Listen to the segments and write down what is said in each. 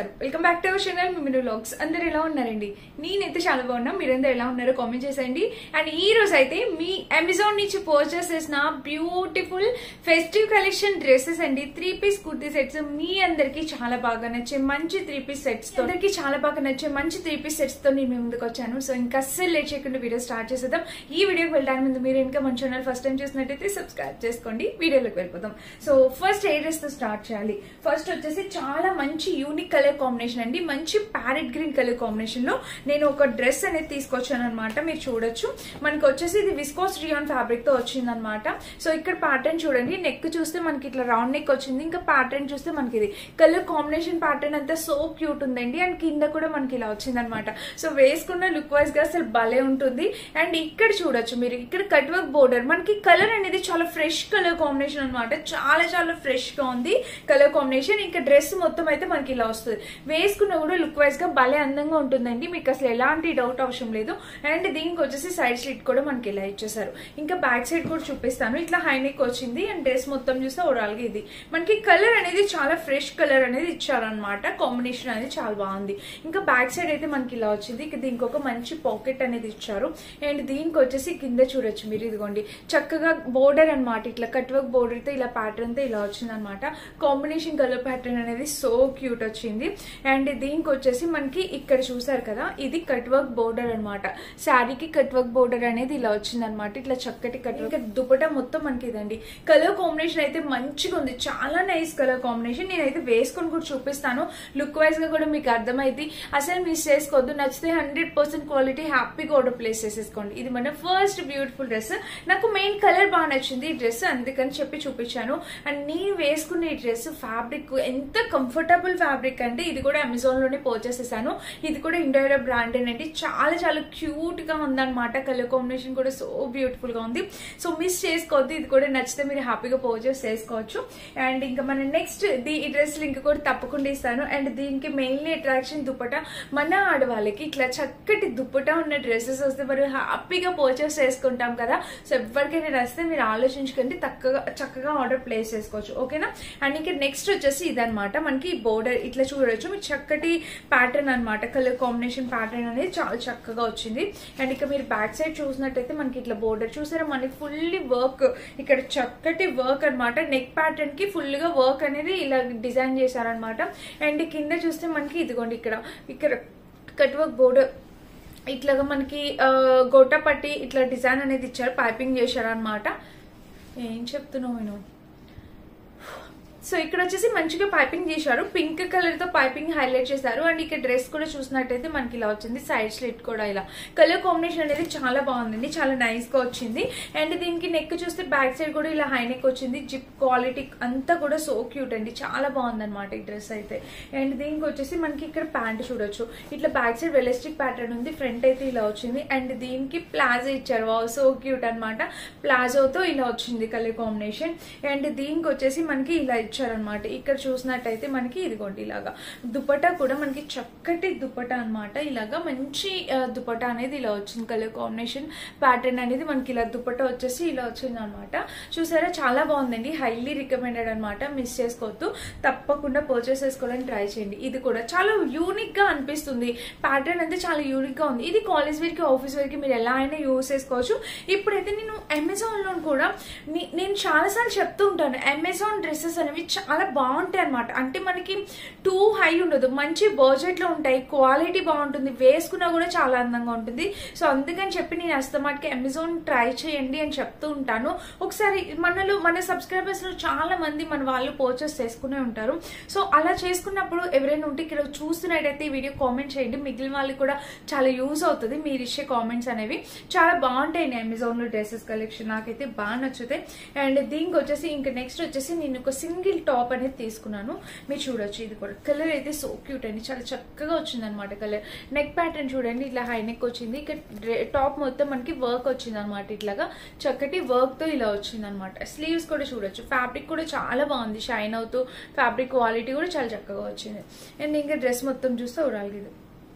నమస్కారం welcome back to our channel Minu vlogs అందరూ ఎలా ఉన్నారండి నేనైతే చాలా బాగున్నా మీరందరూ ఎలా ఉన్నారో కామెంట్ చేయండి అండ్ ఈ రోజు అయితే మీ అమెజాన్ నుంచి పర్చేస్ చేసిన బ్యూటిఫుల్ ఫెస్టివ్ కలెక్షన్ డ్రెస్సెస్ అండి 3 పీస్ కుర్తీ సెట్స్ మీ అందరికి చాలా బాగా నచ్చే మంచి 3 పీస్ సెట్స్ తో అందరికి చాలా బాగా నచ్చే మంచి 3 పీస్ సెట్స్ తో నేను మీ ముందుకు వచ్చాను సో ఇంకా అస్సలు లేట్ చేయకుండా వీడియో స్టార్ట్ చేసేద్దాం ఈ వీడియోకి వెళ్ళడానికి ముందు మీరు ఇంకా మన ఛానల్ ఫస్ట్ టైం చూసినట్టయితే సబ్స్క్రైబ్ చేసుకోండి వీడియోలోకి వెళ్ళిపోదాం సో ఫస్ట్ ఏ డ్రెస్ తో స్టార్ట్ చేయాలి ఫస్ట్ వచ్చేసి చాలా మంచి యూనిక్ కలర్ కాంబినేషన్ అండి మంచి ప్యారెట్ గ్రీన్ కలర్ కాంబినేషన్ లో నేను ఒక డ్రెస్ అనేది తీసుకొచ్చాను అనమాట మీరు చూడొచ్చు మనకి వచ్చేసి ఇది విస్కోస్ రియాన్ ఫ్యాబ్రిక్ తో వచ్చింది అనమాట సో ఇక్కడ ప్యాటర్న్ చూడండి నెక్ చూస్తే మనకి ఇట్లా రౌండ్ నెక్ వచ్చింది ఇంకా ప్యాటర్న్ చూస్తే మనకి ఇది కలర్ కాంబినేషన్ ప్యాటర్న్ అంతా సో క్యూట్ ఉందండి అండ్ కింద కూడా మనకి ఇలా వచ్చింది అనమాట సో వేసుకున్న లుక్ వైజ్ గా అసలు భలే ఉంటుంది అండ్ ఇక్కడ చూడొచ్చు మీరు ఇక్కడ కట్ వర్క్ బోర్డర్ మనకి కలర్ అనేది చాలా ఫ్రెష్ కలర్ కాంబినేషన్ అనమాట చాలా చాలా ఫ్రెష్ గా ఉంది కలర్ కాంబినేషన్ ఇంకా డ్రెస్ మొత్తం అయితే మనకి ఇలా వస్తుంది వేసుకున్న కూడా లుక్ వైజ్ గా భలే అందంగా ఉంటుందండి మీకు అసలు ఎలాంటి డౌట్ అవసరం లేదు అండ్ దీనికి వచ్చేసి సైడ్ స్లిట్ కూడా మనకి ఇలా ఇచ్చేసారు ఇంకా బ్యాక్ సైడ్ కూడా చూపిస్తాను ఇట్లా హై నెక్ వచ్చింది అండ్ డ్రెస్ మొత్తం చూస్తే ఓవరాల్ గా ఇది మనకి కలర్ అనేది చాలా ఫ్రెష్ కలర్ అనేది ఇచ్చారనమాట కాంబినేషన్ అనేది చాలా బాగుంది ఇంకా బ్యాక్ సైడ్ అయితే మనకి ఇలా వచ్చింది దీనికి ఒక మంచి పాకెట్ అనేది ఇచ్చారు అండ్ దీనికి వచ్చేసి కింద చూడొచ్చు మీరు ఇదిగోండి చక్కగా బోర్డర్ అనమాట ఇట్లా కట్ వర్క్ బోర్డర్ తో ఇలా ప్యాటర్న్ తో ఇలా వచ్చింది అనమాట కాంబినేషన్ కలర్ ప్యాటర్న్ అనేది సో క్యూట్ వచ్చింది అండ్ దీనికి వచ్చేసి మనకి ఇక్కడ చూసారు కదా ఇది కట్ వర్క్ బోర్డర్ అనమాట శారీకి కట్ వర్క్ బోర్డర్ అనేది ఇలా వచ్చింది అనమాట ఇట్లా చక్కటి కట్ వర్క్ దుపట్టా మొత్తం మనకి ఇదండి కలర్ కాంబినేషన్ అయితే మంచిగా ఉంది చాలా నైస్ కలర్ కాంబినేషన్ నేనైతే వేసుకొని కూడా చూపిస్తాను లుక్ వైజ్ గా కూడా మీకు అర్థమైంది అసలు మిస్ చేసుకోవద్దు నచ్చితే 100% క్వాలిటీ హ్యాపీగా ఆర్డర్ ప్లేస్ చేసేసుకోండి ఇది మన ఫస్ట్ బ్యూటిఫుల్ డ్రెస్ నాకు మెయిన్ కలర్ బాగా నచ్చింది ఈ డ్రెస్ అందుకని చెప్పి చూపించాను అండ్ నేను వేసుకున్న ఈ డ్రెస్ ఫ్యాబ్రిక్ ఎంత కంఫర్టబుల్ ఫ్యాబ్రిక్ అంటే ఇది కూడా అమెజాన్ లోనే పర్చేస్ చేశాను ఇది కూడా ఇండియా బ్రాండ్ అండి చాలా చాలా క్యూట్ గా ఉందన్నమాట కలర్ కాంబినేషన్ కూడా సో బ్యూటిఫుల్ గా ఉంది సో మిస్ చేసుకోవద్దు ఇది కూడా నచ్చితే మీరు హ్యాపీగా పర్చేస్ చేసుకోవచ్చు అండ్ ఇంకా మన నెక్స్ట్ ఈ డ్రెస్ లింక్ కూడా తప్పకుండా ఇస్తాను అండ్ దీనికి మెయిన్లీ అట్రాక్షన్ దుపట్టా మన ఆడవాళ్ళకి ఇట్లా చక్కటి దుపట్టా ఉన్న డ్రెస్సెస్ వస్తే మనం హ్యాపీగా పర్చేస్ చేసుకుంటాం కదా సో ఎవరికైనా నచ్చితే మీరు ఆలోచించుకుంటే చక్కగా ఆర్డర్ ప్లేస్ చేసుకోవచ్చు ఓకేనా అండ్ ఇంకా నెక్స్ట్ వచ్చేసి ఇదనమాట మనకి బోర్డర్ ఇట్లా చూడొచ్చు మీరు చక్కటి ప్యాటర్న్ అనమాట కలర్ కాంబినేషన్ ప్యాటర్న్ అనేది చాలా చక్కగా వచ్చింది అండ్ ఇక మీరు బ్యాక్ సైడ్ చూసినట్టయితే మనకి ఇట్లా బోర్డర్ చూసారా మనకి ఫుల్లీ వర్క్ ఇక్కడ చక్కటి వర్క్ అనమాట నెక్ ప్యాటర్న్ కి ఫుల్ గా వర్క్ అనేది ఇలా డిజైన్ చేశారనమాట అండ్ కింద చూస్తే మనకి ఇదిగోండి ఇక్కడ కట్ వర్క్ బోర్డర్ ఇట్లాగా మనకి గోటా పట్టి ఇట్లా డిజైన్ అనేది ఇచ్చారు పైపింగ్ చేశారనమాట ఏం చెప్తున్నావు నేను సో ఇక్కడ వచ్చేసి మంచిగా పైపింగ్ చేశారు పింక్ కలర్ తో పైపింగ్ హైలైట్ చేశారు అండ్ ఇక్కడ డ్రెస్ కూడా చూసినట్టయితే మనకి ఇలా వచ్చింది సైడ్ స్లిట్ కూడా ఇలా కలర్ కాంబినేషన్ అనేది చాలా బాగుందండి చాలా నైస్ గా వచ్చింది అండ్ దీనికి నెక్ చూస్తే బ్యాక్ సైడ్ కూడా ఇలా హై నెక్ వచ్చింది జిప్ క్వాలిటీ అంతా కూడా సో క్యూట్ అండి చాలా బాగుంది అనమాట ఈ డ్రెస్ అయితే అండ్ దీనికి వచ్చేసి మనకి ఇక్కడ ప్యాంట్ చూడొచ్చు ఇట్లా బ్యాక్ సైడ్ వెలస్టిక్ ప్యాటర్న్ ఉంది ఫ్రంట్ అయితే ఇలా వచ్చింది అండ్ దీనికి ప్లాజో ఇచ్చారు వావ్ సో క్యూట్ అనమాట ప్లాజోతో ఇలా వచ్చింది కలర్ కాంబినేషన్ అండ్ దీనికి వచ్చేసి మనకి ఇలా ఇచ్చారనమాట ఇక్కడ చూసినట్టయితే మనకి ఇదిగోండి ఇలాగా దుపట్టా కూడా మనకి చక్కటి దుపట్టా అనమాట ఇలాగా మంచి దుపట్టా అనేది ఇలా వచ్చింది కలర్ కాంబినేషన్ ప్యాటర్న్ అనేది మనకి ఇలా దుపట్టా వచ్చేసి ఇలా వచ్చింది అనమాట చూసారా చాలా బాగుందండి హైలీ రికమెండెడ్ అనమాట మిస్ చేసుకోవద్దు తప్పకుండా పర్చేస్ చేసుకోవడానికి ట్రై చేయండి ఇది కూడా చాలా యూనిక్ గా అనిపిస్తుంది ప్యాటర్న్ అయితే చాలా యూనిక్ గా ఉంది ఇది కాలేజ్ వేర్ కి ఆఫీస్ వేర్ కి మీరు ఎలా అయినా యూజ్ చేసుకోవచ్చు ఇప్పుడైతే నేను అమెజాన్ లో కూడా నేను చాలా సార్లు చెప్తూ ఉంటాను అమెజాన్ డ్రెస్సెస్ అనేవి చాలా బాగుంటాయి అనమాట అంటే మనకి టూ హై ఉండదు మంచి బడ్జెట్ లో ఉంటాయి క్వాలిటీ బాగుంటుంది వేసుకున్నా కూడా చాలా అందంగా ఉంటుంది సో అందుకని చెప్పి నేను అస్తమాటికి అమెజాన్ ట్రై చేయండి అని చెప్తూ ఉంటాను ఒకసారి మన సబ్స్క్రైబర్స్ లో చాలా మంది మన వాళ్ళు పర్చేస్ చేసుకునే ఉంటారు సో అలా చేసుకున్నప్పుడు ఎవరైనా ఉంటే ఇక్కడ చూస్తున్నట్టయితే ఈ వీడియో కామెంట్ చేయండి మిగిలిన వాళ్ళకి కూడా చాలా యూజ్ అవుతుంది మీరు ఇచ్చే కామెంట్స్ అనేవి చాలా బాగుంటాయి అమెజాన్ లో డ్రెస్సెస్ కలెక్షన్ నాకైతే బాగా నచ్చుతాయి అండ్ దీనికి వచ్చేసి ఇంకా నెక్స్ట్ వచ్చేసి నేను ఒక సింగిల్ టాప్ అనేది తీసుకున్నాను మీరు చూడొచ్చు ఇది కూడా కలర్ అయితే సో క్యూట్ అండి చాలా చక్కగా వచ్చింది అనమాట కలర్ నెక్ ప్యాటర్న్ చూడండి ఇట్లా హై నెక్ వచ్చింది ఇక్కడ టాప్ మొత్తం మనకి వర్క్ వచ్చింది అనమాట ఇట్లాగా చక్కటి వర్క్ తో ఇలా వచ్చింది అనమాట స్లీవ్స్ కూడా చూడొచ్చు ఫ్యాబ్రిక్ కూడా చాలా బాగుంది షైన్ అవుతూ ఫ్యాబ్రిక్ క్వాలిటీ కూడా చాలా చక్కగా వచ్చింది అండ్ ఇంకా డ్రెస్ మొత్తం చూస్తే ఓవరాల్ ఇది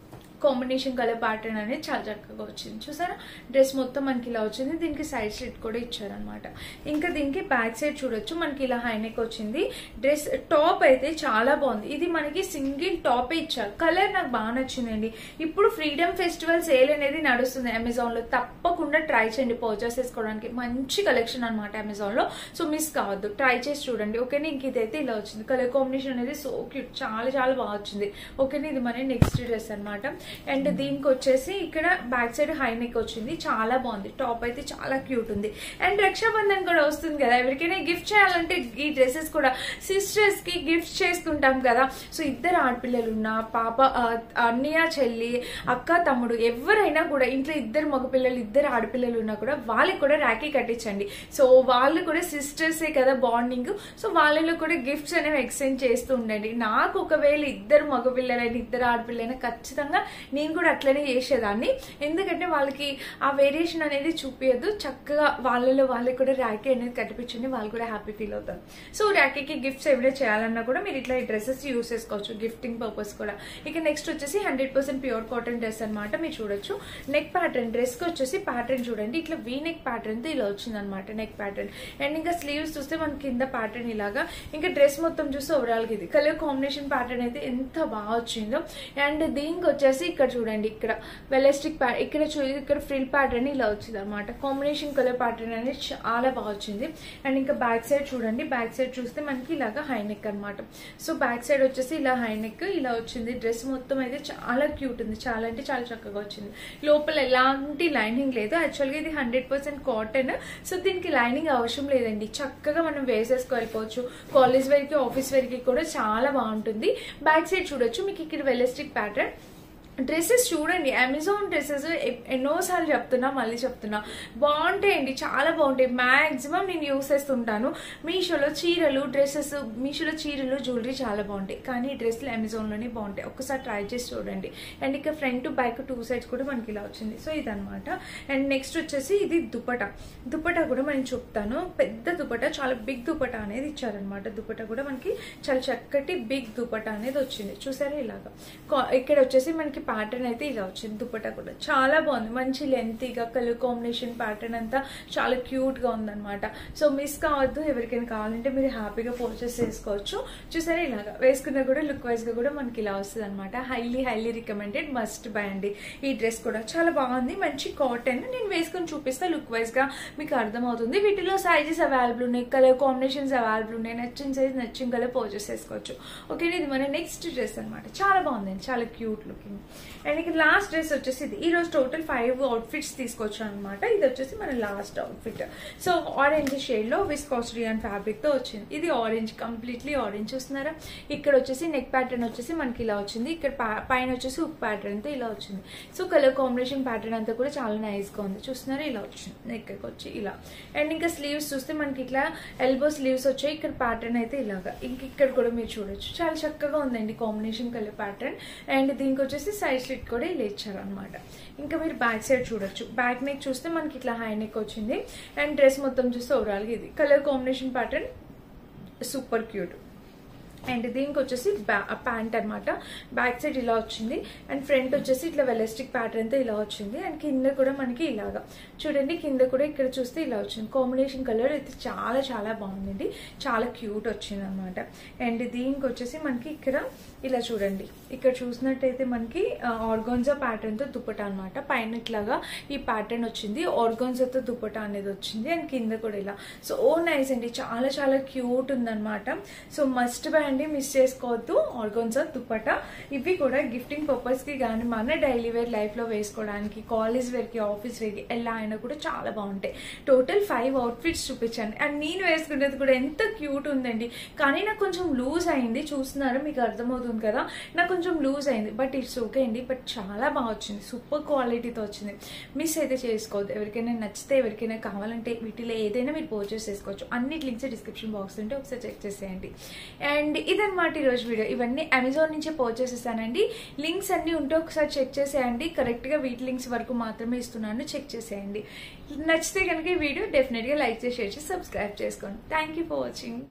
కాంబినేషన్ కలర్ ప్యాటర్న్ అనేది చాలా చక్కగా వచ్చింది. చూసారా డ్రెస్ మొత్తం మనకి ఇలా వచ్చింది. దీనికి సైడ్ స్లిట్ కూడా ఇచ్చారనమాట. ఇంకా దీనికి బ్యాక్ సైడ్ చూడొచ్చు మనకి ఇలా హై నెక్ వచ్చింది. డ్రెస్ టాప్ అయితే చాలా బాగుంది. ఇది మనకి సింగిల్ టాప్ ఇచ్చారు. కలర్ నాకు బాగా నచ్చిందండి. ఇప్పుడు ఫ్రీడమ్ ఫెస్టివల్ సేల్ అనేది నడుస్తుంది అమెజాన్ లో, తప్పకుండా ట్రై చేయండి పర్చేస్ చేసుకోవడానికి. మంచి కలెక్షన్ అనమాట అమెజాన్ లో. సో మిస్ కావద్దు, ట్రై చేసి చూడండి. ఓకేనా ఇంక ఇదైతే ఇలా వచ్చింది. కలర్ కాంబినేషన్ అనేది సో క్యూట్, చాలా చాలా బాగా వచ్చింది. ఓకేనా ఇది మన నెక్స్ట్ డ్రెస్ అనమాట. అండ్ దీనికి వచ్చేసి ఇక్కడ బ్యాక్ సైడ్ హై నెక్ వచ్చింది. చాలా బాగుంది. టాప్ అయితే చాలా క్యూట్ ఉంది. అండ్ రక్షాబంధన్ కూడా వస్తుంది కదా, ఎవరికైనా గిఫ్ట్ చేయాలంటే ఈ డ్రెస్సెస్ కూడా సిస్టర్స్ కి గిఫ్ట్ చేసుకుంటాం కదా. సో ఇద్దరు ఆడపిల్లలు ఉన్నా, పాప అన్నయ్య చెల్లి అక్క తమ్ముడు ఎవరైనా కూడా ఇంట్లో ఇద్దరు మగపిల్లలు ఇద్దరు ఆడపిల్లలు ఉన్నా కూడా వాళ్ళకి కూడా రాఖీ కట్టించండి. సో వాళ్ళు కూడా సిస్టర్సే కదా బాండింగ్. సో వాళ్ళలో కూడా గిఫ్ట్స్ అనేవి ఎక్స్చేంజ్ చేస్తూ ఉండండి. నాకు ఒకవేళ ఇద్దరు మగపిల్లలైనా ఇద్దరు ఆడపిల్లలైనా ఖచ్చితంగా నేను కూడా అట్లనే చేసేదాన్ని. ఎందుకంటే వాళ్ళకి ఆ వేరియేషన్ అనేది చూపించదు. చక్కగా వాళ్ళలో వాళ్ళకి కూడా రాఖీ అనేది కట్టిపించండి, వాళ్ళు కూడా హ్యాపీ ఫీల్ అవుతారు. సో రాఖీకి గిఫ్ట్స్ ఏమైనా చేయాలన్నా కూడా మీరు ఇట్లా ఈ డ్రెస్సెస్ యూస్ చేసుకోవచ్చు గిఫ్టింగ్ పర్పస్ కూడా. ఇక నెక్స్ట్ వచ్చేసి 100% ప్యూర్ కాటన్ డ్రెస్ అనమాట. మీరు చూడొచ్చు నెక్ ప్యాటర్న్. డ్రెస్ కి వచ్చేసి ప్యాటర్న్ చూడండి, ఇట్లా వీ నెక్ ప్యాటర్న్ తో ఇలా వచ్చింది అనమాట నెక్ ప్యాటర్న్. అండ్ ఇంకా స్లీవ్స్ చూస్తే మనకి కింద ప్యాటర్న్ ఇలాగా. ఇంకా డ్రెస్ మొత్తం చూస్తే ఓవరాల్ గా ఇది కలర్ కాంబినేషన్ ప్యాటర్న్ అయితే ఎంత బాగా వచ్చిందో. అండ్ దీనికి వచ్చేసి ఇక్కడ చూడండి, ఇక్కడ వెలాస్టిక్ ఇక్కడ ఫ్రిల్ ప్యాటర్న్ ఇలా వచ్చింది అనమాట. కాంబినేషన్ కలర్ ప్యాటర్న్ అనేది చాలా బాగా వచ్చింది. అండ్ ఇంకా బ్యాక్ సైడ్ చూడండి, బ్యాక్ సైడ్ చూస్తే మనకి ఇలాగా హై నెక్ అనమాట. సో బ్యాక్ సైడ్ వచ్చేసి ఇలా హై నెక్ ఇలా వచ్చింది. డ్రెస్ మొత్తం అయితే చాలా క్యూట్ ఉంది, చాలా అంటే చాలా చక్కగా వచ్చింది. లోపల ఎలాంటి లైనింగ్ లేదు. యాక్చువల్గా ఇది 100% కాటన్. సో దీనికి లైనింగ్ అవసరం లేదండి, చక్కగా మనం వేసేసుకోవచ్చు. కాలేజ్ వేర్ కి ఆఫీస్ వేర్ కి కూడా చాలా బాగుంటుంది. బ్యాక్ సైడ్ చూడొచ్చు మీకు ఇక్కడ వెలాస్టిక్ ప్యాటర్న్. డ్రెస్సెస్ చూడండి, అమెజాన్ డ్రెస్సెస్ ఎన్నోసార్లు చెప్తున్నా మళ్ళీ చెప్తున్నా, బాగుంటాయండి, చాలా బాగుంటాయి. మాక్సిమం నేను యూస్ చేస్తుంటాను. మీషోలో చీరలు డ్రెస్సెస్, మీషోలో చీరలు జ్యువెలరీ చాలా బాగుంటాయి, కానీ ఈ డ్రెస్సులు అమెజాన్లోనే బాగుంటాయి. ఒక్కసారి ట్రై చేసి చూడండి. అండ్ ఇక ఫ్రంట్ టు బ్యాక్ 2 సైడ్స్ కూడా మనకి ఇలా వచ్చింది. సో ఇదనమాట. అండ్ నెక్స్ట్ వచ్చేసి ఇది దుపట్టా. దుపట్టా కూడా మనం చెప్తాను, పెద్ద దుపట్టా, చాలా బిగ్ దుపట్టా అనేది ఇచ్చారనమాట. దుపట్టా కూడా మనకి చాలా చక్కటి బిగ్ దుపట్టా అనేది వచ్చింది. చూసారా ఇలాగా. ఇక్కడ వచ్చేసి మనకి ప్యాటర్న్ అయితే ఇలా వచ్చింది. దుపట్టా కూడా చాలా బాగుంది, మంచి లెంతీగా కలర్ కాంబినేషన్ ప్యాటర్న్ అంతా చాలా క్యూట్ గా ఉందన్నమాట. సో మిస్ కావద్దు, ఎవరికైనా కావాలంటే మీరు హ్యాపీగా పర్చేస్ చేసుకోవచ్చు. చూసారా ఇలాగా వేసుకున్నా కూడా లుక్ వైజ్ గా కూడా మనకి ఇలా వస్తుంది అనమాట. హైలీ రికమెండెడ్, మస్ట్ బై అండి. ఈ డ్రెస్ కూడా చాలా బాగుంది, మంచి కాటన్. నేను వేసుకొని చూపిస్తా, లుక్ వైజ్ గా మీకు అర్థమవుతుంది. వీటిలో సైజెస్ అవైలబుల్ ఉన్నాయి, కలర్ కాంబినేషన్స్ అవైలబుల్ ఉన్నాయి. నచ్చిన సైజ్ నచ్చిన కలర్ పర్చేస్ చేసుకోవచ్చు. ఓకే ఇది మన నెక్స్ట్ డ్రెస్ అనమాట. చాలా బాగుంది, చాలా క్యూట్ లుకింగ్. అండ్ ఇక్కడ లాస్ట్ డ్రెస్ వచ్చేసి ఇది. ఈ రోజు టోటల్ 5 అవుట్ఫిట్స్ తీసుకొచ్చాను అనమాట. ఇది వచ్చేసి మన last outfit. So orange shade లో విస్కాస్ రియాన్ ఫ్యాబ్రిక్ తో వచ్చింది. ఇది ఆరెంజ్, కంప్లీట్లీ ఆరెంజ్. చూస్తున్నారా ఇక్కడ వచ్చేసి నెక్ ప్యాటర్న్ వచ్చేసి మనకి ఇలా వచ్చింది. ఇక్కడ పైన వచ్చేసి హుక్ ప్యాటర్న్ తో ఇలా వచ్చింది. సో కలర్ కాంబినేషన్ ప్యాటర్న్ అంతా కూడా చాలా నైస్ గా ఉంది. చూస్తున్నారా ఇలా వచ్చింది నెక్ వచ్చి ఇలా. అండ్ ఇంకా స్లీవ్స్ చూస్తే మనకి ఇట్లా ఎల్బో స్లీవ్స్ వచ్చాయి. ఇక్కడ ప్యాటర్న్ అయితే ఇలాగా. ఇంక ఇక్కడ కూడా మీరు చూడొచ్చు, చాలా చక్కగా ఉందండి కాంబినేషన్ కలర్ ప్యాటర్న్. అండ్ దీనికి వచ్చేసి సైడ్ స్లిట్ కూడా ఇలా ఇచ్చారు అనమాట. ఇంకా మీరు బ్యాక్ సైడ్ చూడొచ్చు, బ్యాక్ నెక్ చూస్తే మనకి ఇట్లా హై నెక్ వచ్చింది. అండ్ డ్రెస్ మొత్తం చూస్తే ఓవరాల్ గా ఇది colour combination pattern super cute. And దీనికి వచ్చేసి ప్యాంట్ అనమాట. బ్యాక్ సైడ్ ఇలా వచ్చింది. అండ్ ఫ్రంట్ వచ్చేసి ఇట్లా వెలాస్టిక్ ప్యాటర్న్ తో ఇలా వచ్చింది. అండ్ కింద కూడా మనకి ఇలాగా చూడండి, కింద కూడా ఇక్కడ చూస్తే ఇలా వచ్చింది. కాంబినేషన్ కలర్ అయితే చాలా చాలా బాగుందండి, చాలా క్యూట్ వచ్చింది అనమాట. అండ్ దీనికి వచ్చేసి మనకి ఇక్కడ ఇలా చూడండి, ఇక్కడ చూసినట్టయితే మనకి ఆర్గాన్జా ప్యాటర్న్ తో దుపట్టా అనమాట. పైన ఇట్లాగా ఈ ప్యాటర్న్ వచ్చింది, ఆర్గాన్జాతో దుపట్టా అనేది వచ్చింది. అండ్ కింద కూడా ఇలా. సో నైస్ అండి, చాలా చాలా క్యూట్ ఉందన్నమాట. సో మస్ట్ బై అండి, మిస్ చేసుకోవద్దు. ఆర్గాన్జా దుపట్టా ఇవి కూడా గిఫ్టింగ్ పర్పస్ కి కానీ మన డైలీ వేర్ లైఫ్ లో వేసుకోవడానికి, కాలేజ్ వేర్ కి ఆఫీస్ వేర్ కి ఎలా అయినా కూడా చాలా బాగుంటాయి. టోటల్ 5 అవుట్ఫిట్స్ చూపించాను. అండ్ నేను వేసుకునేది కూడా ఎంత క్యూట్ ఉందండి. కానీ నాకు కొంచెం లూజ్ అయింది, చూస్తున్నారు మీకు అర్థమవుతుంది కదా, నాకు కొంచెం లూజ్ అయింది. బట్ ఇట్స్ ఓకే అండి, బట్ చాలా బాగా వచ్చింది, సూపర్ క్వాలిటీతో వచ్చింది. మిస్ అయితే చేసుకోవద్దు. ఎవరికైనా నచ్చితే, ఎవరికైనా కావాలంటే వీటిలో ఏదైనా మీరు పర్చేస్ చేసుకోవచ్చు. అన్ని లింక్స్ డిస్క్రిప్షన్ బాక్స్ ఉంటే ఒకసారి చెక్ చేసేయండి. అండ్ ఇదన్నమాట ఈరోజు వీడియో. ఇవన్నీ అమెజాన్ నుంచే పర్చేస్ చేశానండి. లింక్స్ అన్ని ఉంటే ఒకసారి చెక్ చేసేయండి. కరెక్ట్ గా వీటి లింక్స్ వరకు మాత్రమే ఇస్తున్నాను, చెక్ చేసేయండి. నచ్చితే కనుక ఈ వీడియో డెఫినెట్ గా లైక్ చేసి షేర్ చేసి సబ్స్క్రైబ్ చేసుకోండి. Thank you for watching.